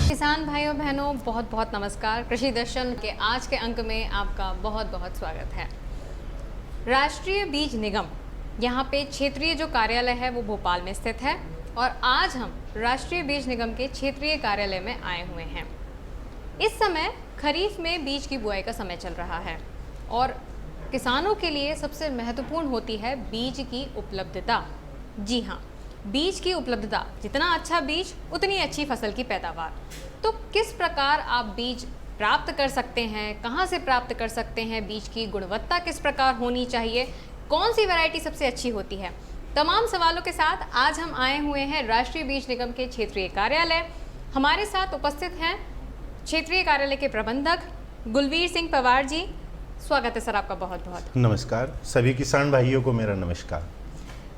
किसान भाइयों बहनों, बहुत बहुत नमस्कार। कृषि दर्शन के आज के अंक में आपका बहुत बहुत स्वागत है। राष्ट्रीय बीज निगम यहाँ पे क्षेत्रीय जो कार्यालय है वो भोपाल में स्थित है और आज हम राष्ट्रीय बीज निगम के क्षेत्रीय कार्यालय में आए हुए हैं। इस समय खरीफ में बीज की बुआई का समय चल रहा है और किसानों के लिए सबसे महत्वपूर्ण होती है बीज की उपलब्धता। जी हाँ, बीज की उपलब्धता, जितना अच्छा बीज उतनी अच्छी फसल की पैदावार। तो किस प्रकार आप बीज प्राप्त कर सकते हैं, कहाँ से प्राप्त कर सकते हैं, बीज की गुणवत्ता किस प्रकार होनी चाहिए, कौन सी वैरायटी सबसे अच्छी होती है, तमाम सवालों के साथ आज हम आए हुए हैं राष्ट्रीय बीज निगम के क्षेत्रीय कार्यालय। हमारे साथ उपस्थित हैं क्षेत्रीय कार्यालय के प्रबंधक गुलवीर सिंह पवार जी। स्वागत है सर आपका बहुत बहुत। नमस्कार, सभी किसान भाइयों को मेरा नमस्कार।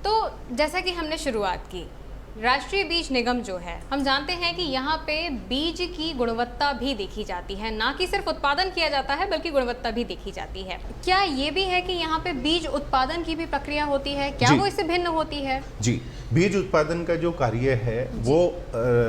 तो जैसा कि हमने शुरुआत की, राष्ट्रीय बीज निगम जो है, हम जानते हैं कि यहाँ पे बीज की गुणवत्ता भी देखी जाती है, ना कि सिर्फ उत्पादन किया जाता है बल्कि गुणवत्ता भी देखी जाती है। क्या ये भी है कि यहाँ पे बीज उत्पादन की भी प्रक्रिया होती है? क्या वो इससे भिन्न होती है? जी, बीज उत्पादन का जो कार्य है वो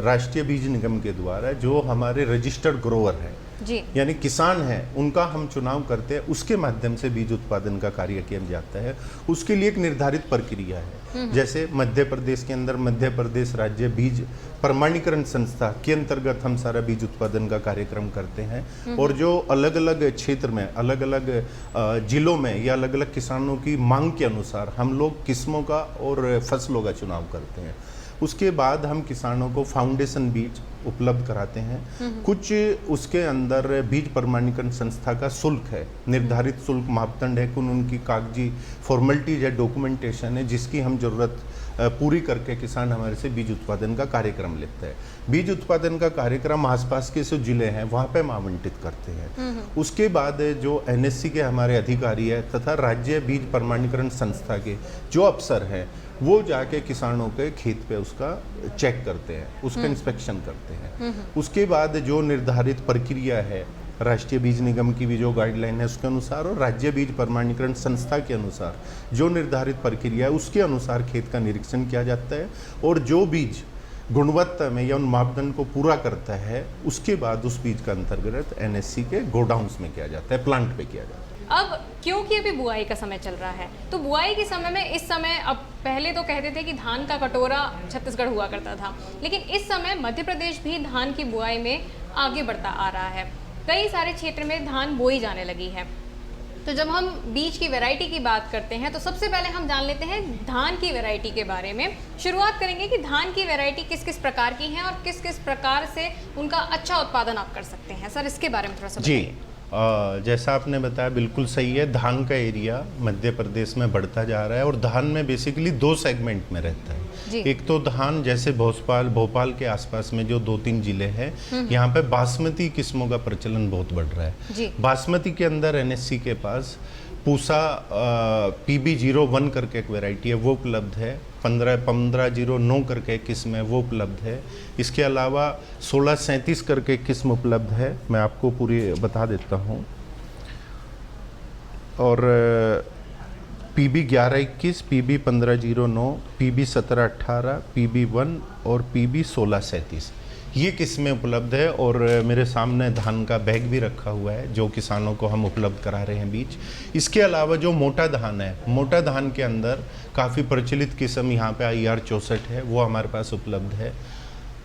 राष्ट्रीय बीज निगम के द्वारा, जो हमारे रजिस्टर्ड ग्रोवर है जी, यानी किसान है, उनका हम चुनाव करते हैं, उसके माध्यम से बीज उत्पादन का कार्य किया जाता है। उसके लिए एक निर्धारित प्रक्रिया है। जैसे मध्य प्रदेश के अंदर मध्य प्रदेश राज्य बीज प्रमाणीकरण संस्था के अंतर्गत हम सारा बीज उत्पादन का कार्यक्रम करते हैं और जो अलग अलग क्षेत्र में, अलग अलग जिलों में या अलग अलग किसानों की मांग के अनुसार हम लोग किस्मों का और फसलों का चुनाव करते हैं। उसके बाद हम किसानों को फाउंडेशन बीज उपलब्ध कराते हैं। कुछ उसके अंदर बीज प्रमाणीकरण संस्था का शुल्क है, निर्धारित शुल्क मापदंड है, कुछ उनकी कागजी फॉर्मेलिटीज है, डॉक्यूमेंटेशन है, जिसकी हम जरूरत पूरी करके किसान हमारे से बीज उत्पादन का कार्यक्रम लेते हैं। बीज उत्पादन का कार्यक्रम आसपास के जो जिले हैं वहाँ पे हम आवंटित करते हैं। उसके बाद जो एनएससी के हमारे अधिकारी है तथा राज्य बीज प्रमाणीकरण संस्था के जो अफसर हैं, वो जाके किसानों के खेत पे उसका चेक करते हैं, उसका इंस्पेक्शन करते हैं। उसके बाद जो निर्धारित प्रक्रिया है, राष्ट्रीय बीज निगम की भी जो गाइडलाइन है उसके अनुसार और राज्य बीज प्रमाणीकरण संस्था के अनुसार जो निर्धारित प्रक्रिया है उसके अनुसार खेत का निरीक्षण किया जाता है और जो बीज गुणवत्ता में या उन मापदंड को पूरा करता है उसके बाद उस बीज का अंतर्गत एनएससी के गोडाउन्स में किया जाता है, प्लांट पे किया जाता है। अब क्योंकि अभी बुआई का समय चल रहा है, तो बुआई के समय में इस समय, अब पहले तो कहते थे कि धान का कटोरा छत्तीसगढ़ हुआ करता था, लेकिन इस समय मध्य प्रदेश भी धान की बुआई में आगे बढ़ता आ रहा है। कई सारे क्षेत्र में धान बोई जाने लगी है। तो जब हम बीज की वैरायटी की बात करते हैं तो सबसे पहले हम जान लेते हैं धान की वैरायटी के बारे में। शुरुआत करेंगे कि धान की वैरायटी किस किस प्रकार की हैं और किस किस प्रकार से उनका अच्छा उत्पादन आप कर सकते हैं। सर, इसके बारे में थोड़ा सा बताइए। जैसा आपने बताया बिल्कुल सही है, धान का एरिया मध्य प्रदेश में बढ़ता जा रहा है और धान में बेसिकली दो सेगमेंट में रहता है। एक तो धान जैसे भोपाल के आसपास में जो 2-3 जिले हैं, यहाँ पे बासमती किस्मों का प्रचलन बहुत बढ़ रहा है। बासमती के अंदर एनएससी के पास पूसा PB01 करके एक वैरायटी है, वो उपलब्ध है। 1509 करके किस्म है, वो उपलब्ध है। इसके अलावा 1637 करके किस्म उपलब्ध है, मैं आपको पूरी बता देता हूँ। और PB1121, PB1509, PB1718, PB1 और PB1637 ये किस्में उपलब्ध है। और मेरे सामने धान का बैग भी रखा हुआ है जो किसानों को हम उपलब्ध करा रहे हैं बीज। इसके अलावा जो मोटा धान है, मोटा धान के अंदर काफ़ी प्रचलित किस्म यहाँ पे IR64 है, वो हमारे पास उपलब्ध है।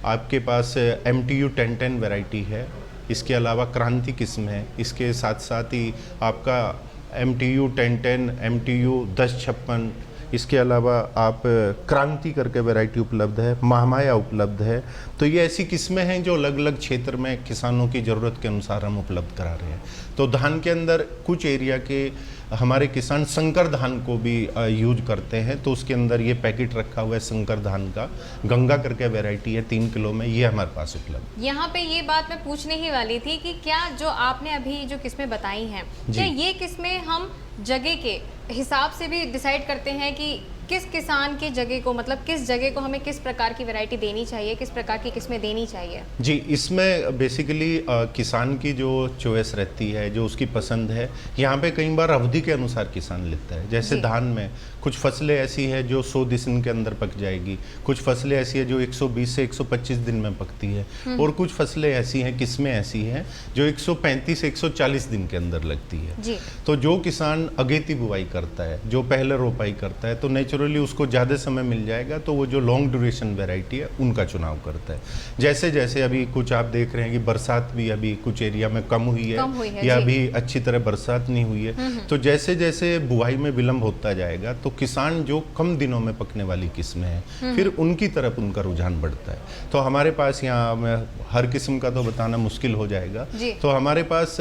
आपके पास MTU 1010 वैरायटी है। इसके अलावा क्रांति किस्म है। इसके साथ साथ ही आपका MTU 1010, MTU 1056, इसके अलावा आप क्रांति करके वैरायटी उपलब्ध है, महामाया उपलब्ध है। तो ये ऐसी किस्में हैं जो अलग अलग क्षेत्र में किसानों की ज़रूरत के अनुसार हम उपलब्ध करा रहे हैं। तो धान के अंदर कुछ एरिया के हमारे किसान संकर धान को भी यूज करते हैं। तो उसके अंदर ये पैकेट रखा हुआ है संकर धान का, गंगा करके वैरायटी है 3 किलो में, ये हमारे पास उपलब्ध। यहाँ पे ये बात मैं पूछने ही वाली थी कि क्या जो आपने अभी जो किस्में बताई हैं, क्या ये किस्में हम जगह के हिसाब से भी डिसाइड करते हैं कि किस किसान की जगह को, मतलब किस जगह को हमें किस प्रकार की वैरायटी देनी चाहिए, किस प्रकार की किस्में देनी चाहिए? जी, इसमें बेसिकली किसान की जो चॉइस रहती है, जो उसकी पसंद है, यहाँ पे कई बार अवधि के अनुसार किसान लेता है। जैसे धान में कुछ फसलें ऐसी है जो 100 दिन के अंदर पक जाएगी, कुछ फसलें ऐसी है जो 120 से 125 दिन में पकती है, और कुछ फसलें ऐसी हैं, किस्में ऐसी हैं जो 135 से 140 दिन के अंदर लगती है जी। तो जो किसान अगेती बुवाई करता है, जो पहले रोपाई करता है, तो नेचुरली उसको ज़्यादा समय मिल जाएगा, तो वो जो लॉन्ग ड्यूरेशन वैरायटी है उनका चुनाव करता है। जैसे जैसे अभी कुछ आप देख रहे हैं कि बरसात भी अभी कुछ एरिया में कम हुई है या अभी अच्छी तरह बरसात नहीं हुई है, तो जैसे जैसे बुआई में विलम्ब होता जाएगा तो किसान जो कम दिनों में पकने वाली किस्में हैं फिर उनकी तरफ उनका रुझान बढ़ता है। तो हमारे पास यहाँ हर किस्म का तो बताना मुश्किल हो जाएगा, तो हमारे पास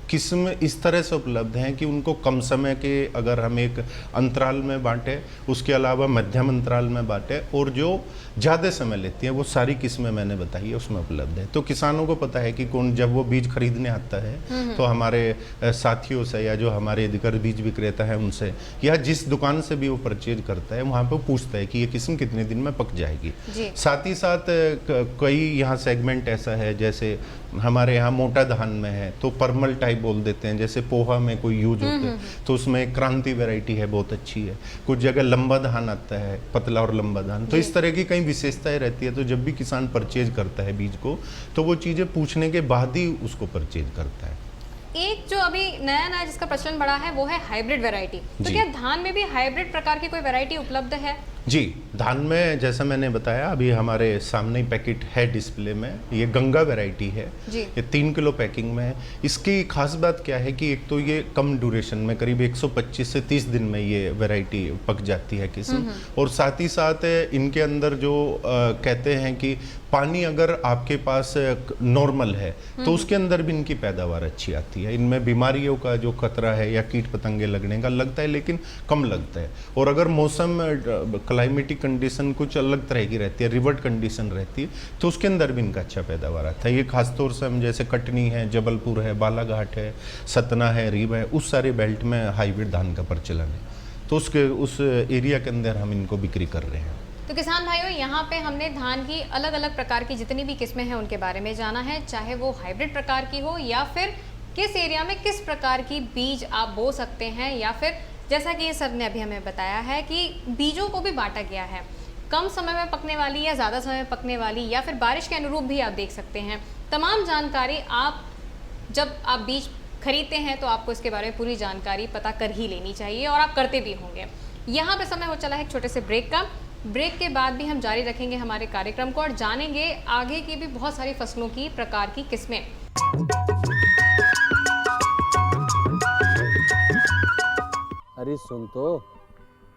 किस्म इस तरह से उपलब्ध हैं कि उनको कम समय के अगर हम एक अंतराल में बांटें, उसके अलावा मध्यम अंतराल में बांटें, और जो ज़्यादा समय लेती हैं वो सारी किस्में मैंने बताई है उसमें उपलब्ध है। तो किसानों को पता है कि कौन, जब वो बीज खरीदने आता है तो हमारे साथियों से या जो हमारे अधिकृत बीज विक्रेता है उनसे, या जिस दुकान से भी वो परचेज करता है वहाँ पे पूछता है कि ये किस्म कितने दिन में पक जाएगी। साथ ही साथ कई यहाँ सेगमेंट ऐसा है, जैसे हमारे यहाँ मोटा धान में है तो परमल टाइप बोल देते हैं, जैसे पोहा में कोई यूज होता है तो उसमें क्रांति वैरायटी है, बहुत अच्छी है। कुछ जगह लंबा धान आता है, पतला और लंबा धान, तो इस तरह की कई विशेषताएं रहती है। तो जब भी किसान परचेज करता है बीज को तो वो चीज़ें पूछने के बाद ही उसको परचेज करता है। एक जो अभी नया नया जिसका प्रचलन बढ़ा है वो है हाइब्रिड वैरायटी, तो क्या धान में भी हाइब्रिड प्रकार की कोई वैरायटी उपलब्ध है? जी, धान में जैसा मैंने बताया अभी हमारे सामने ही पैकेट है डिस्प्ले में, ये गंगा वैरायटी है, ये 3 किलो पैकिंग में है। इसकी खास बात क्या है कि एक तो ये कम ड्यूरेशन में, करीब 125 से 30 दिन में ये वैरायटी पक जाती है किस्म, और साथ ही साथ इनके अंदर जो कहते हैं कि पानी अगर आपके पास नॉर्मल है तो उसके अंदर भी इनकी पैदावार अच्छी आती है। इनमें बीमारियों का जो खतरा है या कीट पतंगे लगने का लगता है लेकिन कम लगता है, और अगर मौसम क्लाइमेटिक कंडीशन कुछ अलग तरह की रहती है, रिवर्ट कंडीशन रहती है, तो उसके अंदर भी इनका अच्छा पैदावार आता है। ये खासतौर से हम जैसे कटनी है, जबलपुर है, बालाघाट है, सतना है, रीवा है, उस सारे बेल्ट में हाइब्रिड धान का प्रचलन है, तो उस एरिया के अंदर हम इनको बिक्री कर रहे हैं। तो किसान भाइयों, यहाँ पे हमने धान की अलग अलग प्रकार की जितनी भी किस्में हैं उनके बारे में जाना है, चाहे वो हाइब्रिड प्रकार की हो या फिर किस एरिया में किस प्रकार की बीज आप बो सकते हैं, या फिर जैसा कि सर ने अभी हमें बताया है कि बीजों को भी बांटा गया है, कम समय में पकने वाली या ज़्यादा समय में पकने वाली, या फिर बारिश के अनुरूप भी आप देख सकते हैं। तमाम जानकारी आप जब आप बीज खरीदते हैं तो आपको इसके बारे में पूरी जानकारी पता कर ही लेनी चाहिए, और आप करते भी होंगे। यहाँ पे समय हो चला है एक छोटे से ब्रेक का। ब्रेक के बाद भी हम जारी रखेंगे हमारे कार्यक्रम को और जानेंगे आगे की भी बहुत सारी फसलों की प्रकार की किस्में। अरे सुन तो।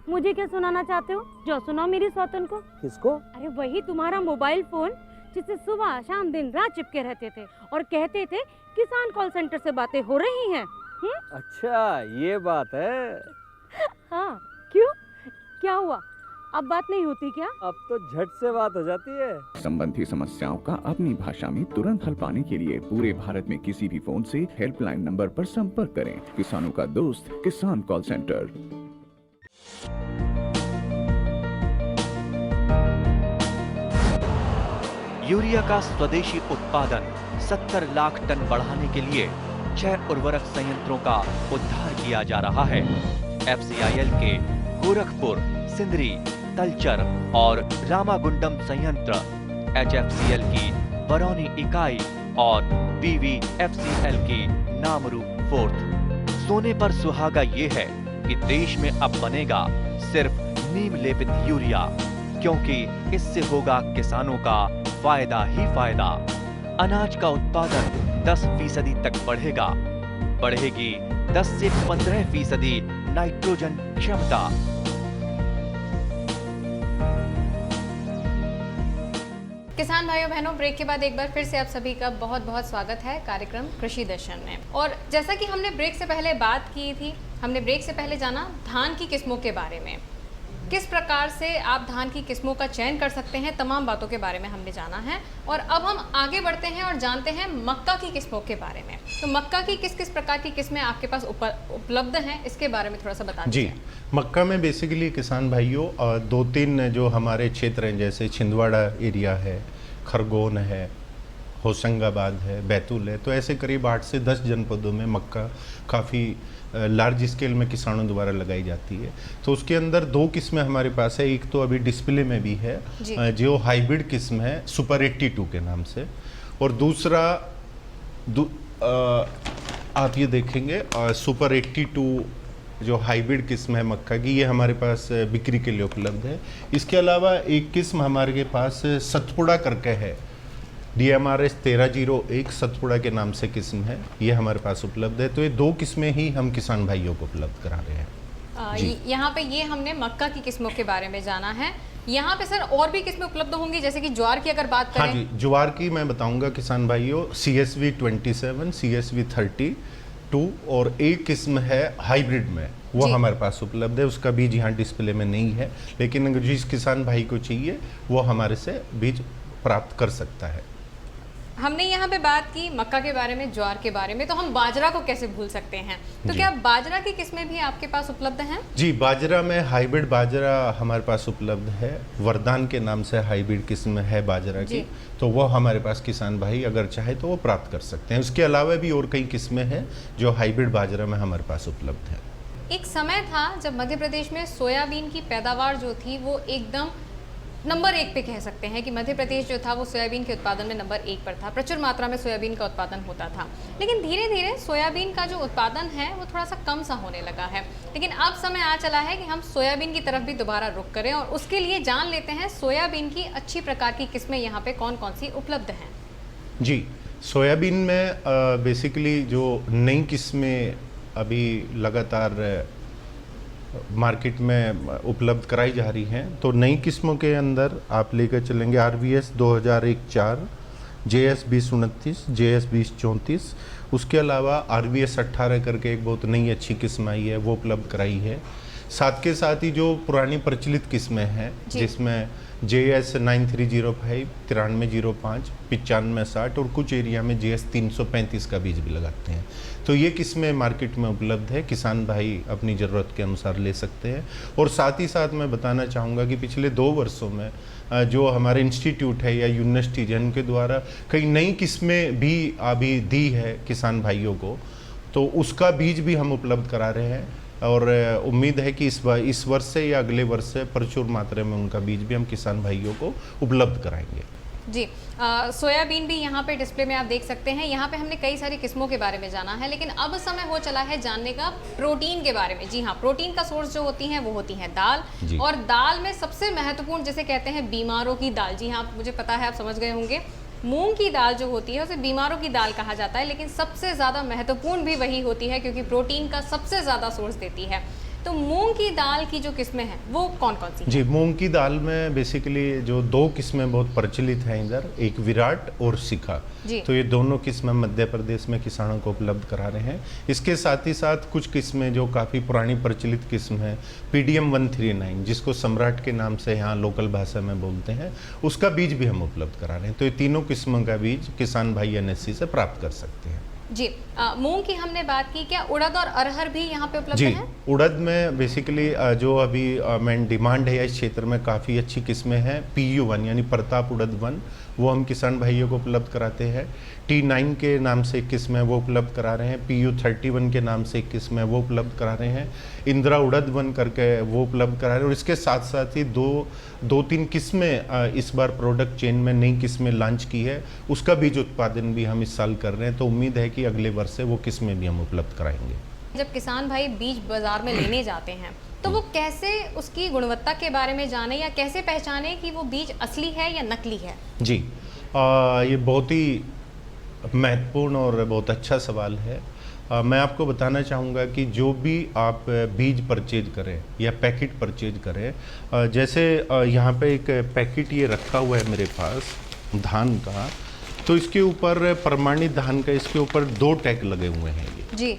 मुझे क्या सुनाना चाहते हो? जो सुनाओ मेरी सौतन को। किसको? अरे वही तुम्हारा मोबाइल फोन जिससे सुबह शाम दिन रात चिपके रहते थे और कहते थे किसान कॉल सेंटर से बातें हो रही हैं। अच्छा ये बात है। हाँ क्यों, क्या हुआ? अब बात नहीं होती क्या? अब तो झट से बात हो जाती है। संबंधी समस्याओं का अपनी भाषा में तुरंत हल पाने के लिए पूरे भारत में किसी भी फोन से हेल्पलाइन नंबर पर संपर्क करें। किसानों का दोस्त किसान कॉल सेंटर। यूरिया का स्वदेशी उत्पादन 70 लाख टन बढ़ाने के लिए 6 उर्वरक संयंत्रों का उद्धार किया जा रहा है। FCIL के गोरखपुर, सिंदरी, तलचर और रामागुंडम संयंत्र, HFCL की बरौनी इकाई और BVFCL की नामरू फोर्थ। सोने पर सुहागा ये है कि देश में अब बनेगा सिर्फ नीम लेपित यूरिया, क्योंकि इससे होगा किसानों का फायदा ही फायदा। अनाज का उत्पादन 10% तक बढ़ेगा, बढ़ेगी 10 से 15% नाइट्रोजन क्षमता। किसान भाइयों बहनों, ब्रेक के बाद एक बार फिर से आप सभी का बहुत बहुत स्वागत है कार्यक्रम कृषि दर्शन में। और जैसा कि हमने ब्रेक से पहले बात की थी हमने ब्रेक से पहले जाना धान की किस्मों के बारे में, किस प्रकार से आप धान की किस्मों का चयन कर सकते हैं, तमाम बातों के बारे में हमने जाना है। और अब हम आगे बढ़ते हैं और जानते हैं मक्का की किस्मों के बारे में। तो मक्का की किस किस प्रकार की किस्में आपके पास उपलब्ध हैं, इसके बारे में थोड़ा सा बता जी। दीजिए। मक्का में बेसिकली किसान भाइयों 2-3 जो हमारे क्षेत्र हैं, जैसे छिंदवाड़ा एरिया है, खरगोन है, होशंगाबाद है, बैतूल है, तो ऐसे करीब 8 से 10 जनपदों में मक्का काफ़ी लार्ज स्केल में किसानों द्वारा लगाई जाती है। तो उसके अंदर 2 किस्में हमारे पास है। एक तो अभी डिस्प्ले में भी है जो हाइब्रिड किस्म है सुपर 82 के नाम से, और दूसरा आप ये देखेंगे सुपर 82 जो हाइब्रिड किस्म है मक्का की, ये हमारे पास बिक्री के लिए उपलब्ध है। इसके अलावा एक किस्म हमारे पास सतपुड़ा करके है, DMRS 1301 सतपुड़ा के नाम से किस्म है, ये हमारे पास उपलब्ध है। तो ये 2 किस्में ही हम किसान भाइयों को उपलब्ध करा रहे हैं। यहाँ पे ये हमने मक्का की किस्मों के बारे में जाना है। यहाँ पे सर और भी किस्में उपलब्ध होंगी, जैसे कि ज्वार की अगर बात करें। हाँ जी, ज्वार की मैं बताऊंगा किसान भाइयों, CSV 27, CSV 32 और एक किस्म है हाइब्रिड में, वो हमारे पास उपलब्ध है। उसका बीज यहाँ डिस्प्ले में नहीं है, लेकिन अगर जिस किसान भाई को चाहिए वो हमारे से बीज प्राप्त कर सकता है। हमने यहाँ पे बात की मक्का के बारे में, ज्वार के बारे में, तो हम बाजरा को कैसे भूल सकते हैं? तो क्या बाजरा की किस्में भी आपके पास उपलब्ध हैं? जी, बाजरा में हाइब्रिड बाजरा हमारे पास उपलब्ध है। वरदान के नाम से हाइब्रिड किस्म है बाजरा की, तो वो हमारे पास किसान भाई अगर चाहे तो वो प्राप्त कर सकते हैं। उसके अलावा भी और कई किस्में हैं जो हाइब्रिड बाजरा में हमारे पास उपलब्ध है। एक समय था जब मध्य प्रदेश में सोयाबीन की पैदावार जो थी वो एकदम नंबर 1 पे कह सकते हैं कि मध्य प्रदेश जो था वो सोयाबीन के उत्पादन में नंबर 1 पर था। प्रचुर मात्रा में सोयाबीन का उत्पादन होता था, लेकिन धीरे धीरे सोयाबीन का जो उत्पादन है वो थोड़ा सा कम सा होने लगा है। लेकिन अब समय आ चला है कि हम सोयाबीन की तरफ भी दोबारा रुख करें, और उसके लिए जान लेते हैं सोयाबीन की अच्छी प्रकार की किस्में यहाँ पे कौन कौन सी उपलब्ध हैं। जी, सोयाबीन में बेसिकली जो नई किस्में अभी लगातार मार्केट में उपलब्ध कराई जा रही हैं, तो नई किस्मों के अंदर आप लेकर चलेंगे RVS 2001-4, JS 2029, JS 2034। उसके अलावा RVS 18 करके एक बहुत नई अच्छी किस्म आई है, वो उपलब्ध कराई है। साथ के साथ ही जो पुरानी प्रचलित किस्में हैं, जिसमें JS 9305, 9305, 9560 और कुछ एरिया में JS 335 का बीज भी लगाते हैं। तो ये किस्में मार्केट में उपलब्ध है, किसान भाई अपनी ज़रूरत के अनुसार ले सकते हैं। और साथ ही साथ मैं बताना चाहूँगा कि पिछले 2 वर्षों में जो हमारे इंस्टीट्यूट है या यूनिवर्सिटी है, उनके द्वारा कई नई किस्में भी अभी दी है किसान भाइयों को, तो उसका बीज भी हम उपलब्ध करा रहे हैं। और उम्मीद है कि इस वर्ष से या अगले वर्ष से प्रचुर मात्रा में उनका बीज भी हम किसान भाइयों को उपलब्ध कराएंगे। जी, सोयाबीन भी यहाँ पे डिस्प्ले में आप देख सकते हैं। यहाँ पे हमने कई सारी किस्मों के बारे में जाना है, लेकिन अब समय हो चला है जानने का प्रोटीन के बारे में। जी हाँ, प्रोटीन का सोर्स जो होती हैं वो होती है दाल, और दाल में सबसे महत्वपूर्ण जिसे कहते हैं बीमारों की दाल। जी हाँ, मुझे पता है आप समझ गए होंगे, मूंग की दाल जो होती है उसे बीमारों की दाल कहा जाता है, लेकिन सबसे ज़्यादा महत्वपूर्ण भी वही होती है क्योंकि प्रोटीन का सबसे ज़्यादा सोर्स देती है। तो मूंग की दाल की जो किस्में हैं वो कौन कौन सी हैं? जी, मूंग की दाल में बेसिकली जो 2 किस्में बहुत प्रचलित हैं इधर, एक विराट और शिखा। तो ये दोनों किस्में मध्य प्रदेश में किसानों को उपलब्ध करा रहे हैं। इसके साथ ही साथ कुछ किस्में जो काफ़ी पुरानी प्रचलित किस्म है, PDM 139 जिसको सम्राट के नाम से यहाँ लोकल भाषा में बोलते हैं, उसका बीज भी हम उपलब्ध करा रहे हैं। तो ये तीनों किस्मों का बीज किसान भाई NSC से प्राप्त कर सकते हैं। जी, मूंग की हमने बात की, क्या उड़द और अरहर भी यहाँ पे उपलब्ध है? हैं? उड़द में बेसिकली जो अभी मेन डिमांड है इस क्षेत्र में, काफ़ी अच्छी किस्में हैं। PU1 यानी प्रताप उड़द 1, वो हम किसान भाइयों को उपलब्ध कराते हैं। T9 के नाम से एक किस्म है, वो उपलब्ध करा रहे हैं। PU31 के नाम से एक किस्म है, वो उपलब्ध करा रहे हैं। इंदिरा उड़द 1 करके वो उपलब्ध करा रहे हैं। और इसके साथ साथ ही 2-3 किस्में इस बार प्रोडक्ट चेन में नई किस्में लॉन्च की है, उसका बीज उत्पादन भी हम इस साल कर रहे हैं। तो उम्मीद है कि अगले वर्ष से वो किस्में भी हम उपलब्ध कराएंगे। जब किसान भाई बीज बाजार में लेने जाते हैं तो वो कैसे उसकी गुणवत्ता के बारे में जाने या कैसे पहचाने कि वो बीज असली है या नकली है? जी, ये बहुत ही महत्वपूर्ण और बहुत अच्छा सवाल है। मैं आपको बताना चाहूँगा कि जो भी आप बीज परचेज करें या पैकेट परचेज करें, जैसे यहाँ पे एक पैकेट ये रखा हुआ है मेरे पास धान का, तो इसके ऊपर प्रमाणित धान का इसके ऊपर 2 टैग लगे हुए हैं ये। जी।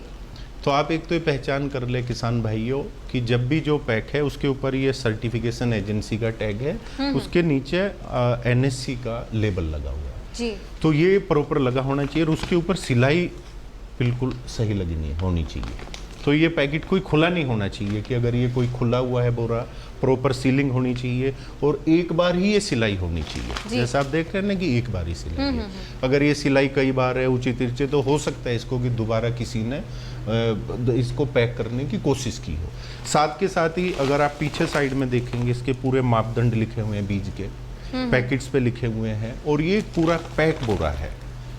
तो आप एक तो ये पहचान कर ले किसान भाइयों कि जब भी जो पैक है उसके ऊपर ये सर्टिफिकेशन एजेंसी का टैग है, उसके नीचे NSC का लेबल लगा हुआ है जी। तो ये प्रॉपर लगा होना चाहिए और उसके ऊपर सिलाई बिल्कुल सही लगनी होनी चाहिए। तो ये पैकेट कोई खुला नहीं होना चाहिए कि अगर ये कोई खुला हुआ है बोरा, प्रॉपर सीलिंग होनी चाहिए और एक बार ही ये सिलाई होनी चाहिए। जैसा आप देख रहे हैं ना कि एक बार ही सिलाई है। अगर ये सिलाई कई बार है ऊंचे तिरछे तो हो सकता है इसको कि दोबारा किसी ने इसको पैक करने की कोशिश की हो। साथ के साथ ही अगर आप पीछे साइड में देखेंगे इसके पूरे मापदंड लिखे हुए हैं बीज के, पैकेट्स पे लिखे हुए हैं और ये पूरा पैक बोरा है।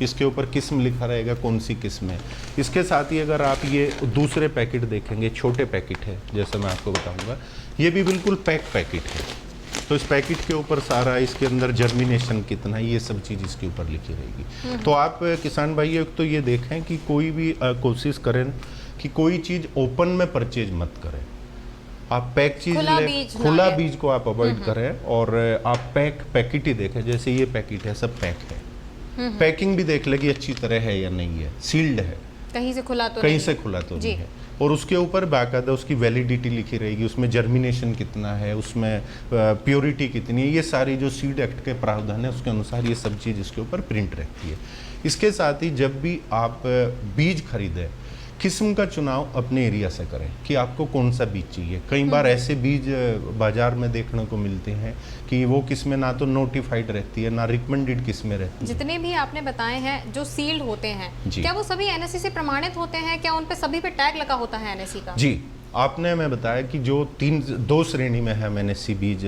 इसके ऊपर किस्म लिखा रहेगा कौन सी किस्म है। इसके साथ ही अगर आप ये दूसरे पैकेट देखेंगे, छोटे पैकेट है जैसे मैं आपको बताऊंगा, ये भी बिल्कुल पैकेट है। तो इस पैकेट के ऊपर सारा इसके अंदर जर्मिनेशन कितना है ये सब चीज़ इसके ऊपर लिखी रहेगी। तो आप किसान भाई तो ये देखें कि कोई भी कोशिश करें कि कोई चीज़ ओपन में परचेज मत करें। आप पैक चीज़ खुला बीज को आप अवॉइड करें और आप पैकेट ही देखें। जैसे ये पैकेट है, सब पैक है। पैकिंग भी देख ले कि अच्छी तरह है या नहीं है, सील्ड है, कहीं से खुला तो नहीं है। और उसके ऊपर बाकायदा उसकी वैलिडिटी लिखी रहेगी, उसमें जर्मिनेशन कितना है, उसमें प्योरिटी कितनी है, ये सारी जो सीड एक्ट के प्रावधान है उसके अनुसार ये सब चीज़ इसके ऊपर प्रिंट रहती है। इसके साथ ही जब भी आप बीज खरीदें, किस्म का चुनाव अपने एरिया से करें कि आपको कौन सा बीज चाहिए। कई बार ऐसे बीज बाजार में देखने को मिलते हैं कि वो किस्में ना तो नोटिफाइड रहती है ना रिकमेंडेड किस्में रहती है। जितने भी आपने बताए हैं जो सील्ड होते हैं, क्या वो सभी NSC से प्रमाणित होते हैं? क्या उन पे सभी पे टैग लगा होता है NSC का? जी, आपने मैं बताया कि जो दो श्रेणी में हम NSC बीज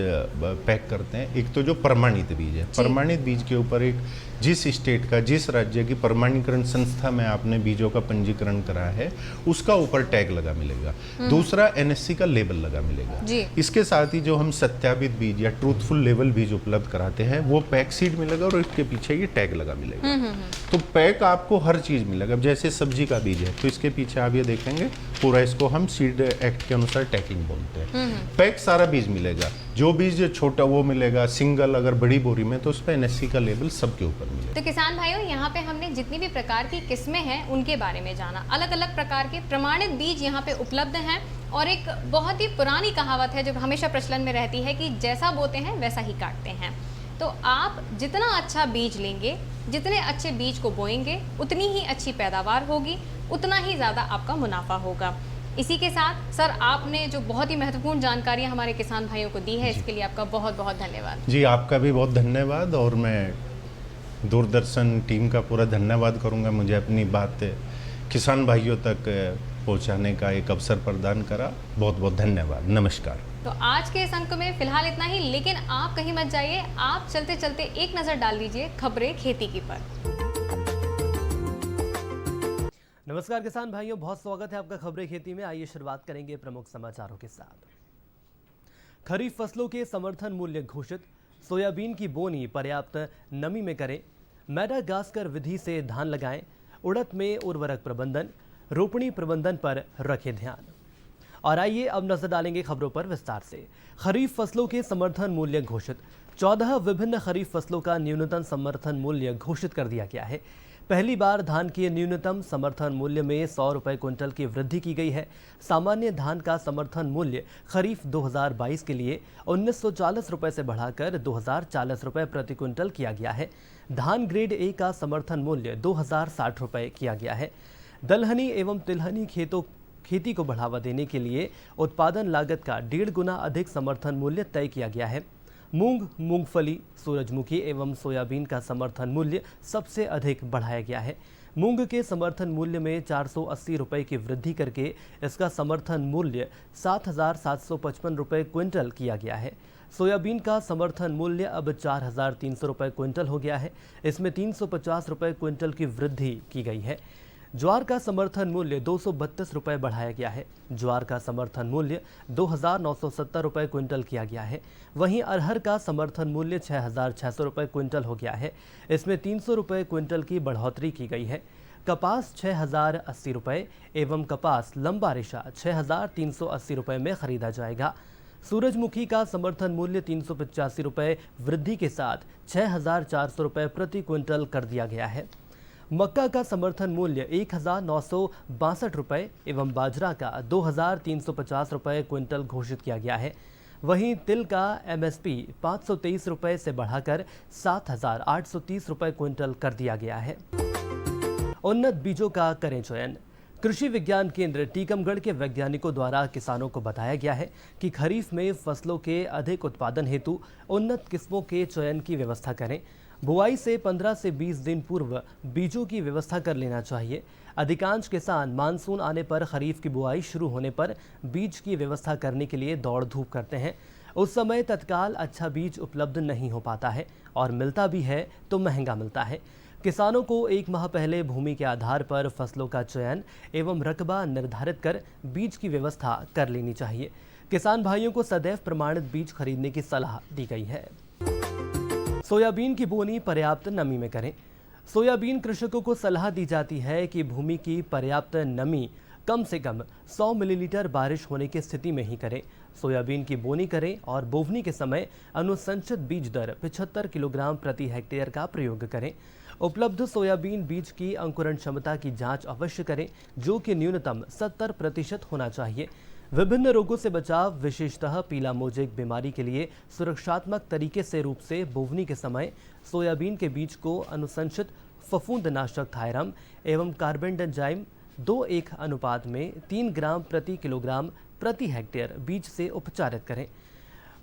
पैक करते हैं। एक तो जो प्रमाणित बीज है, प्रमाणित बीज के ऊपर एक जिस स्टेट का, जिस राज्य की प्रमाणीकरण संस्था में आपने बीजों का पंजीकरण करा है उसका ऊपर टैग लगा मिलेगा। दूसरा NSC का लेबल लगा मिलेगा। इसके साथ ही जो हम सत्यापित बीज या ट्रूथफुल लेवल बीज उपलब्ध कराते हैं वो पैक सीड मिलेगा और इसके पीछे ये टैग लगा मिलेगा। तो पैक आपको हर चीज मिलेगा। जैसे सब्जी का बीज है तो इसके पीछे आप ये देखेंगे पूरा, इसको हम सीड एक्ट के अनुसार टैगिंग बोलते हैं। पैक सारा बीज मिलेगा। जो बीज छोटा वो मिलेगा सिंगल, अगर बड़ी बोरी में तो उस पर NSC का लेबल सबके ऊपर मिलेगा। तो किसान भाइयों, यहाँ पे हमने जितनी भी प्रकार की किस्में हैं उनके बारे में जाना। अलग अलग प्रकार के प्रमाणित बीज यहाँ पे उपलब्ध हैं और एक बहुत ही पुरानी कहावत है जो हमेशा प्रचलन में रहती है कि जैसा बोते हैं वैसा ही काटते हैं। तो आप जितना अच्छा बीज लेंगे, जितने अच्छे बीज को बोएंगे, उतनी ही अच्छी पैदावार होगी, उतना ही ज़्यादा आपका मुनाफा होगा। इसी के साथ सर, आपने जो बहुत ही महत्वपूर्ण जानकारियां हमारे किसान भाइयों को दी है, इसके लिए आपका बहुत बहुत धन्यवाद। जी, आपका भी बहुत धन्यवाद और मैं दूरदर्शन टीम का पूरा धन्यवाद करूंगा, मुझे अपनी बात किसान भाइयों तक पहुंचाने का एक अवसर प्रदान करा। बहुत बहुत धन्यवाद। नमस्कार। तो आज के इस अंक में फिलहाल इतना ही, लेकिन आप कहीं मत जाइए। आप चलते चलते एक नज़र डाल लीजिए खबरें खेती की पर। नमस्कार किसान भाइयों, बहुत स्वागत है आपका खबरें खेती में। आइए शुरुआत करेंगे प्रमुख समाचारों के साथ। खरीफ फसलों के समर्थन मूल्य घोषित, सोयाबीन की बोनी पर्याप्त नमी में करें, मैडागास्कर विधि से धान लगाएं, उड़द में उर्वरक प्रबंधन, रोपणी प्रबंधन पर रखें ध्यान। और आइए अब नजर डालेंगे खबरों पर विस्तार से। खरीफ फसलों के समर्थन मूल्य घोषित, 14 विभिन्न खरीफ फसलों का न्यूनतम समर्थन मूल्य घोषित कर दिया गया है। पहली बार धान के न्यूनतम समर्थन मूल्य में 100 रुपये क्विंटल की वृद्धि की गई है। सामान्य धान का समर्थन मूल्य खरीफ 2022 के लिए 1940 रुपये से बढ़ाकर 2040 रुपये प्रति क्विंटल किया गया है। धान ग्रेड ए का समर्थन मूल्य 2060 रुपये किया गया है। दलहनी एवं तिलहनी खेती को बढ़ावा देने के लिए उत्पादन लागत का 1.5 गुना अधिक समर्थन मूल्य तय किया गया है। मूंग, मूंगफली, सूरजमुखी एवं सोयाबीन का समर्थन मूल्य सबसे अधिक बढ़ाया गया है। मूंग के समर्थन मूल्य में 480 रुपये की वृद्धि करके इसका समर्थन मूल्य 7,755 रुपये क्विंटल किया गया है। सोयाबीन का समर्थन मूल्य अब 4,300 रुपये क्विंटल हो गया है। इसमें 350 रुपये क्विंटल की वृद्धि की गई है। ज्वार का समर्थन मूल्य 232 रुपये बढ़ाया गया है। ज्वार का समर्थन मूल्य 2,970 रुपये क्विंटल किया गया है। वहीं अरहर का समर्थन मूल्य 6,600 रुपये क्विंटल हो गया है। इसमें 300 रुपये क्विंटल की बढ़ोतरी की गई है। कपास 6,080 रुपये एवं कपास लंबा रेशा 6,380 रुपये में खरीदा जाएगा। सूरजमुखी का समर्थन मूल्य 385 रुपये वृद्धि के साथ 6,400 रुपये प्रति क्विंटल कर दिया गया है। मक्का का समर्थन मूल्य 1,962 रुपये एवं बाजरा का 2,350 रुपये क्विंटल घोषित किया गया है। वहीं तिल का एमएसपी 523 रुपये से बढ़ाकर 7,830 रुपये क्विंटल कर दिया गया है। उन्नत बीजों का करें चयन। कृषि विज्ञान केंद्र टीकमगढ़ के वैज्ञानिकों द्वारा किसानों को बताया गया है कि खरीफ में फसलों के अधिक उत्पादन हेतु उन्नत किस्मों के चयन की व्यवस्था करें। बुआई से 15 से 20 दिन पूर्व बीजों की व्यवस्था कर लेना चाहिए। अधिकांश किसान मानसून आने पर खरीफ की बुआई शुरू होने पर बीज की व्यवस्था करने के लिए दौड़ धूप करते हैं। उस समय तत्काल अच्छा बीज उपलब्ध नहीं हो पाता है और मिलता भी है तो महंगा मिलता है। किसानों को 1 माह पहले भूमि के आधार पर फसलों का चयन एवं रकबा निर्धारित कर बीज की व्यवस्था कर लेनी चाहिए। किसान भाइयों को सदैव प्रमाणित बीज खरीदने की सलाह दी गई है। सोयाबीन की बोनी पर्याप्त नमी में करें। सोयाबीन कृषकों को सलाह दी जाती है कि भूमि की पर्याप्त नमी कम से कम 100 मिलीलीटर बारिश होने की स्थिति में ही करें। सोयाबीन की बोनी करें और बोवनी के समय अनुशंसित बीज दर 75 किलोग्राम प्रति हेक्टेयर का प्रयोग करें। उपलब्ध सोयाबीन बीज की अंकुरण क्षमता की जांच अवश्य करें, जो कि न्यूनतम 70% होना चाहिए। विभिन्न रोगों से बचाव, विशेषतः पीला मोजेक बीमारी के लिए सुरक्षात्मक तरीके से रूप से बोवनी के समय सोयाबीन के बीज को अनुशंसित फफूंदनाशक थायरम एवं कार्बेंडाजिम 2:1 अनुपात में 3 ग्राम प्रति किलोग्राम प्रति हेक्टेयर बीज से उपचारित करें।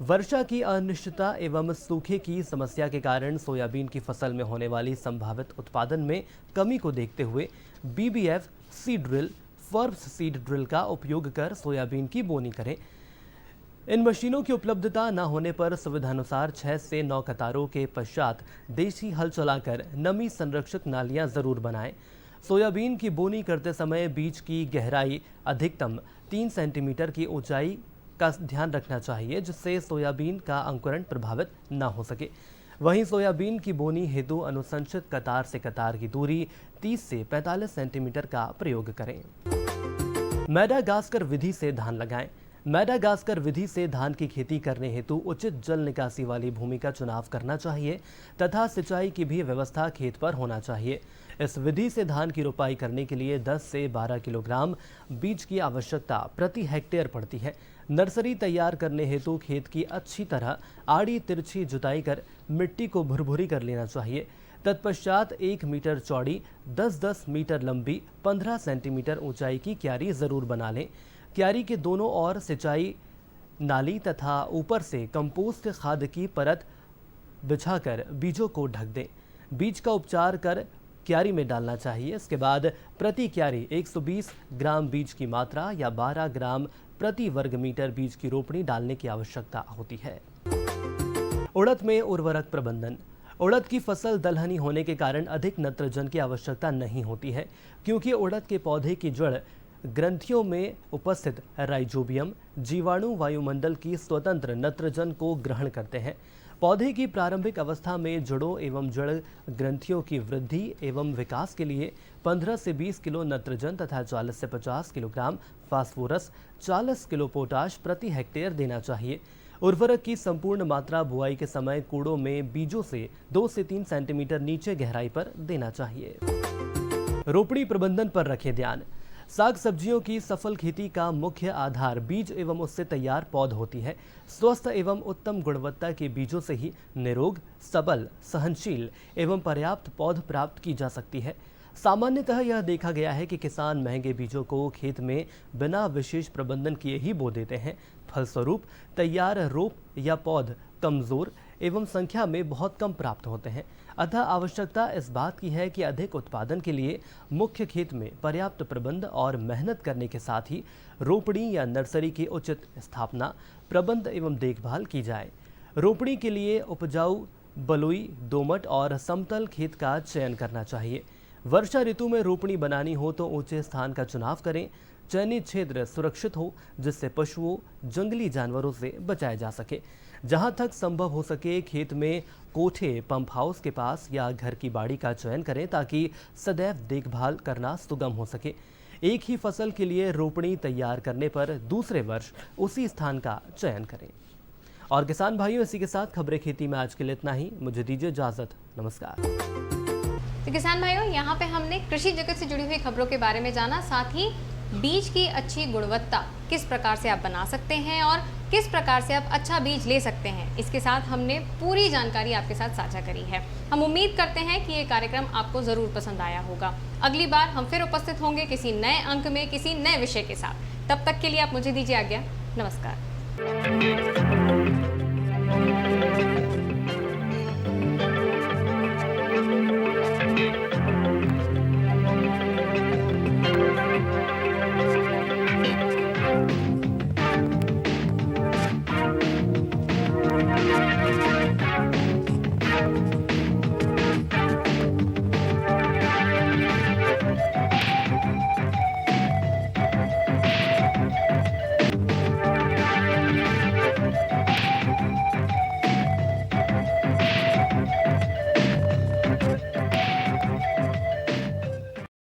वर्षा की अनिश्चितता एवं सूखे की समस्या के कारण सोयाबीन की फसल में होने वाली संभावित उत्पादन में कमी को देखते हुए BBF seed drill, FIRBS seed drill का उपयोग कर सोयाबीन की बोनी करें। इन मशीनों की उपलब्धता न होने पर सुविधानुसार 6 से 9 कतारों के पश्चात देशी हल चलाकर नमी संरक्षक नालियां जरूर बनाएं। सोयाबीन की बोनी करते समय बीज की गहराई अधिकतम 3 सेंटीमीटर की ऊंचाई का ध्यान रखना चाहिए, जिससे सोयाबीन का अंकुरण प्रभावित न हो सके। वहीं सोयाबीन की बोनी हेतु अनुशंसित कतार से कतार की दूरी 30 से 45 सेंटीमीटर का प्रयोग करें। मैडागास्कर विधि से धान लगाएं। मैडागास्कर विधि से धान की खेती करने हेतु उचित जल निकासी वाली भूमि का चुनाव करना चाहिए तथा सिंचाई की भी व्यवस्था खेत पर होना चाहिए। इस विधि से धान की रोपाई करने के लिए 10 से 12 किलोग्राम बीज की आवश्यकता प्रति हेक्टेयर पड़ती है। नर्सरी तैयार करने हेतु खेत की अच्छी तरह आड़ी तिरछी जुताई कर मिट्टी को भुरभुरी कर लेना चाहिए। तत्पश्चात 1 मीटर चौड़ी, 10-10 मीटर लंबी, 15 सेंटीमीटर ऊंचाई की क्यारी जरूर बना लें। क्यारी के दोनों ओर सिंचाई नाली तथा ऊपर से कंपोस्ट खाद की परत बिछाकर बीजों को ढक दें। बीज का उपचार कर क्यारी में डालना चाहिए। इसके बाद प्रति क्यारी 120 ग्राम बीज की मात्रा या 12 ग्राम प्रति वर्ग मीटर बीज की रोपणी डालने की आवश्यकता होती है। उड़द में उर्वरक प्रबंधन। उड़द की फसल दलहनी होने के कारण अधिक नत्रजन की आवश्यकता नहीं होती है, क्योंकि उड़द के पौधे की जड़ ग्रंथियों में उपस्थित राइजोबियम जीवाणु वायुमंडल की स्वतंत्र नत्रजन को ग्रहण करते हैं। पौधे की प्रारंभिक अवस्था में जड़ों एवं जड़ ग्रंथियों की वृद्धि एवं विकास के लिए 15 से 20 किलो नत्रजन तथा 40 से 50 किलोग्राम फास्फोरस, 40 किलो पोटाश प्रति हेक्टेयर देना चाहिए। उर्वरक की संपूर्ण मात्रा बुआई के समय कूड़ों में बीजों से 2 से 3 सेंटीमीटर नीचे गहराई पर देना चाहिए। रोपणी प्रबंधन पर रखें ध्यान। साग सब्जियों की सफल खेती का मुख्य आधार बीज एवं उससे तैयार पौध होती है। स्वस्थ एवं उत्तम गुणवत्ता के बीजों से ही निरोग, सबल, सहनशील एवं पर्याप्त पौध प्राप्त की जा सकती है। सामान्यतः यह देखा गया है कि किसान महंगे बीजों को खेत में बिना विशेष प्रबंधन किए ही बो देते हैं। फलस्वरूप तैयार रोप या पौध कमजोर एवं संख्या में बहुत कम प्राप्त होते हैं। अतः आवश्यकता इस बात की है कि अधिक उत्पादन के लिए मुख्य खेत में पर्याप्त प्रबंध और मेहनत करने के साथ ही रोपणी या नर्सरी की उचित स्थापना, प्रबंध एवं देखभाल की जाए। रोपणी के लिए उपजाऊ बलुई, दोमट और समतल खेत का चयन करना चाहिए। वर्षा ऋतु में रोपणी बनानी हो तो ऊंचे स्थान का चुनाव करें। चयनित क्षेत्र सुरक्षित हो, जिससे पशुओं, जंगली जानवरों से बचाया जा सके। जहां तक संभव हो सके खेत में कोठे, पंप हाउस के पास या घर की बाड़ी का चयन करें, ताकि सदैव देखभाल करना सुगम हो सके। एक ही फसल के लिए रोपणी तैयार करने पर दूसरे वर्ष उसी स्थान का चयन करें। और किसान भाइयों, इसी के साथ खबरें खेती में आज के लिए इतना ही। मुझे दीजिए इजाजत। नमस्कार। तो किसान भाइयों, यहाँ पे हमने कृषि जगत से जुड़ी हुई खबरों के बारे में जाना, साथ ही बीज की अच्छी गुणवत्ता किस प्रकार से आप बना सकते हैं और किस प्रकार से आप अच्छा बीज ले सकते हैं, इसके साथ हमने पूरी जानकारी आपके साथ साझा करी है। हम उम्मीद करते हैं कि ये कार्यक्रम आपको ज़रूर पसंद आया होगा। अगली बार हम फिर उपस्थित होंगे किसी नए अंक में, किसी नए विषय के साथ। तब तक के लिए आप मुझे दीजिए आज्ञा। नमस्कार।